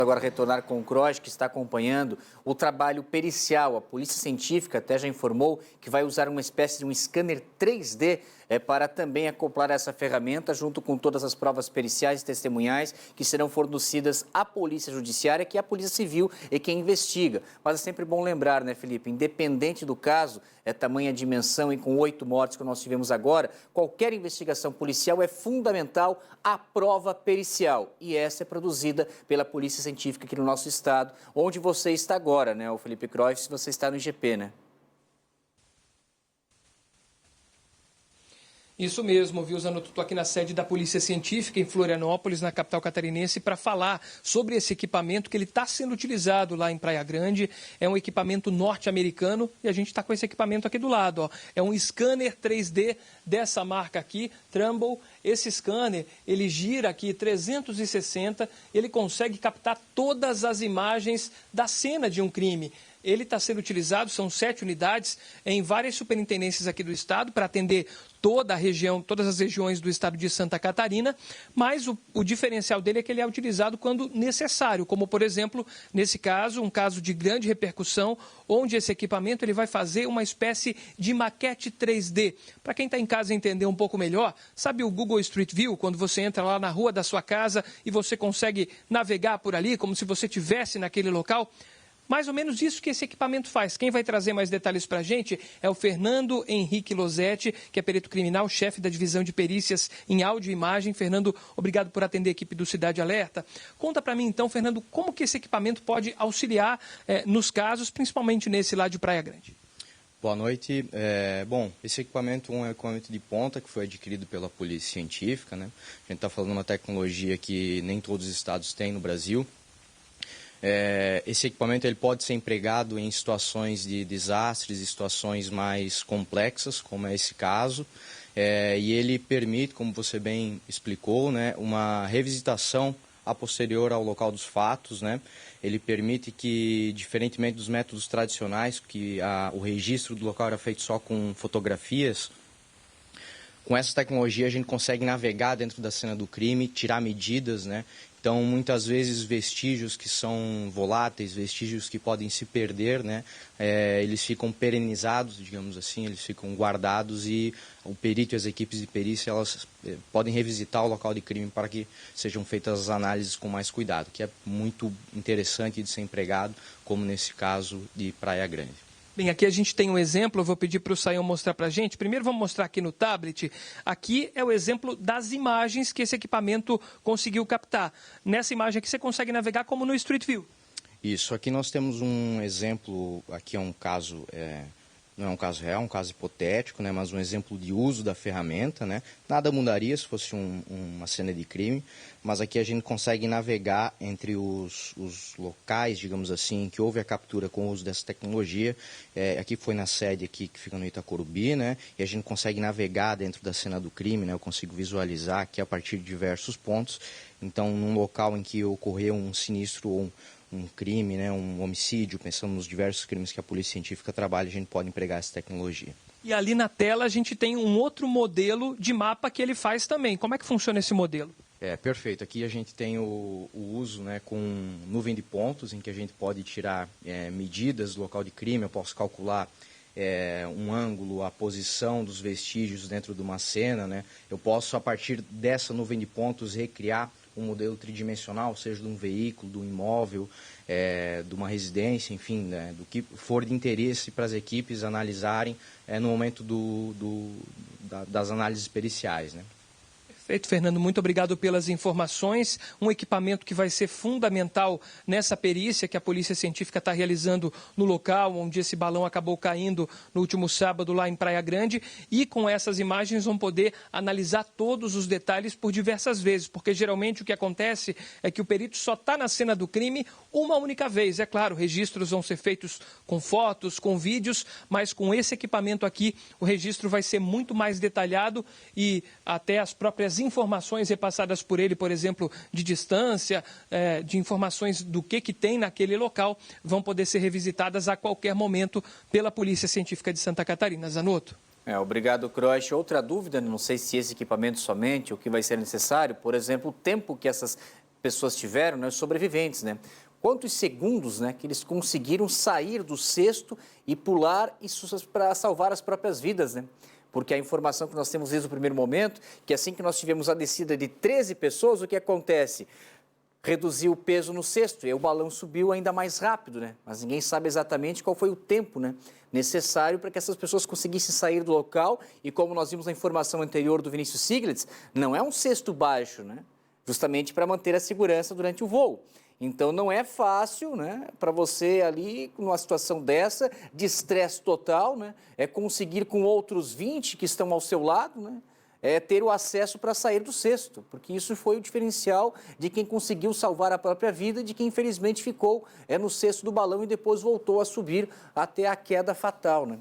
Agora retornar com o Croix, que está acompanhando o trabalho pericial. A Polícia Científica até já informou que vai usar uma espécie de um scanner 3D para também acoplar essa ferramenta junto com todas as provas periciais e testemunhais que serão fornecidas à Polícia Judiciária, que é a Polícia Civil e quem investiga. Mas é sempre bom lembrar, né, Felipe? Independente do caso, é tamanha dimensão e com 8 mortes que nós tivemos agora, qualquer investigação policial é fundamental a prova pericial. E essa é produzida pela Polícia Científica aqui no nosso estado, onde você está agora, né, o Felipe Croix, se você está no IGP, né? Isso mesmo, viu, Zanotto? Estou aqui na sede da Polícia Científica, em Florianópolis, na capital catarinense, para falar sobre esse equipamento que ele está sendo utilizado lá em Praia Grande. É um equipamento norte-americano e a gente está com esse equipamento aqui do lado. Ó. É um scanner 3D dessa marca aqui, Trumbull. Esse scanner, ele gira aqui 360, ele consegue captar todas as imagens da cena de um crime. Ele está sendo utilizado, são 7 unidades, em várias superintendências aqui do estado para atender toda a região, todas as regiões do estado de Santa Catarina, mas o diferencial dele é que ele é utilizado quando necessário, como, por exemplo, nesse caso, um caso de grande repercussão, onde esse equipamento ele vai fazer uma espécie de maquete 3D. Para quem está em casa entender um pouco melhor, sabe o Google Street View, quando você entra lá na rua da sua casa e você consegue navegar por ali, como se você estivesse naquele local? Mais ou menos isso que esse equipamento faz. Quem vai trazer mais detalhes para a gente é o Fernando Henrique Losetti, que é perito criminal, chefe da divisão de perícias em áudio e imagem. Fernando, obrigado por atender a equipe do Cidade Alerta. Conta para mim então, Fernando, como que esse equipamento pode auxiliar nos casos, principalmente nesse lá de Praia Grande? Boa noite. Bom, esse equipamento é um equipamento de ponta que foi adquirido pela Polícia Científica, né? A gente está falando de uma tecnologia que nem todos os estados têm no Brasil. Esse equipamento ele pode ser empregado em situações de desastres, situações mais complexas, como é esse caso, e ele permite, como você bem explicou, né, uma revisitação a posterior ao local dos fatos, né? Ele permite que, diferentemente dos métodos tradicionais, que o registro do local era feito só com fotografias, com essa tecnologia a gente consegue navegar dentro da cena do crime, tirar medidas, né? Então, muitas vezes, vestígios que são voláteis, vestígios que podem se perder, né? Eles ficam perenizados, digamos assim, eles ficam guardados e o perito e as equipes de perícia elas podem revisitar o local de crime para que sejam feitas as análises com mais cuidado, que é muito interessante de ser empregado, como nesse caso de Praia Grande. Bem, aqui a gente tem um exemplo, eu vou pedir para o Sayão mostrar para a gente. Primeiro vamos mostrar aqui no tablet. Aqui é o exemplo das imagens que esse equipamento conseguiu captar. Nessa imagem aqui você consegue navegar como no Street View. Isso, aqui nós temos um exemplo, aqui é um caso, não é um caso real, é um caso hipotético, né, mas um exemplo de uso da ferramenta, né? Nada mudaria se fosse uma cena de crime, mas aqui a gente consegue navegar entre os locais, digamos assim, que houve a captura com o uso dessa tecnologia. Aqui foi na sede aqui que fica no Itacorubi, né? E a gente consegue navegar dentro da cena do crime, né? Eu consigo visualizar aqui a partir de diversos pontos. Então, num local em que ocorreu um sinistro ou um crime, né, um homicídio, pensando nos diversos crimes que a Polícia Científica trabalha, a gente pode empregar essa tecnologia. E ali na tela a gente tem um outro modelo de mapa que ele faz também. Como é que funciona esse modelo? Perfeito. Aqui a gente tem o uso, né, com nuvem de pontos, em que a gente pode tirar medidas do local de crime. Eu posso calcular um ângulo, a posição dos vestígios dentro de uma cena, né? Eu posso, a partir dessa nuvem de pontos, recriar um modelo tridimensional, seja de um veículo, de um imóvel, de uma residência, enfim, né, do que for de interesse para as equipes analisarem no momento das análises periciais, né? Perfeito, Fernando. Muito obrigado pelas informações. Um equipamento que vai ser fundamental nessa perícia que a Polícia Científica está realizando no local onde esse balão acabou caindo no último sábado lá em Praia Grande. E com essas imagens vão poder analisar todos os detalhes por diversas vezes, porque geralmente o que acontece é que o perito só está na cena do crime uma única vez. É claro, registros vão ser feitos com fotos, com vídeos, mas com esse equipamento aqui o registro vai ser muito mais detalhado e até as próprias informações repassadas por ele, por exemplo, de distância, de informações do que tem naquele local, vão poder ser revisitadas a qualquer momento pela Polícia Científica de Santa Catarina. Zanotto. Obrigado, Croix. Outra dúvida, não sei se esse equipamento somente, o que vai ser necessário, por exemplo, o tempo que essas pessoas tiveram, né, os sobreviventes, né? Quantos segundos, né, que eles conseguiram sair do cesto e pular para salvar as próprias vidas, né? Porque a informação que nós temos desde o primeiro momento, que assim que nós tivemos a descida de 13 pessoas, o que acontece? Reduziu o peso no cesto e o balão subiu ainda mais rápido, né? Mas ninguém sabe exatamente qual foi o tempo, né, necessário para que essas pessoas conseguissem sair do local. E como nós vimos na informação anterior do Vinícius Siglitz, não é um cesto baixo, né? Justamente para manter a segurança durante o voo. Então não é fácil, né, para você ali, numa situação dessa, de estresse total, né, é conseguir com outros 20 que estão ao seu lado, né, ter o acesso para sair do cesto, porque isso foi o diferencial de quem conseguiu salvar a própria vida, de quem infelizmente ficou no cesto do balão e depois voltou a subir até a queda fatal, né.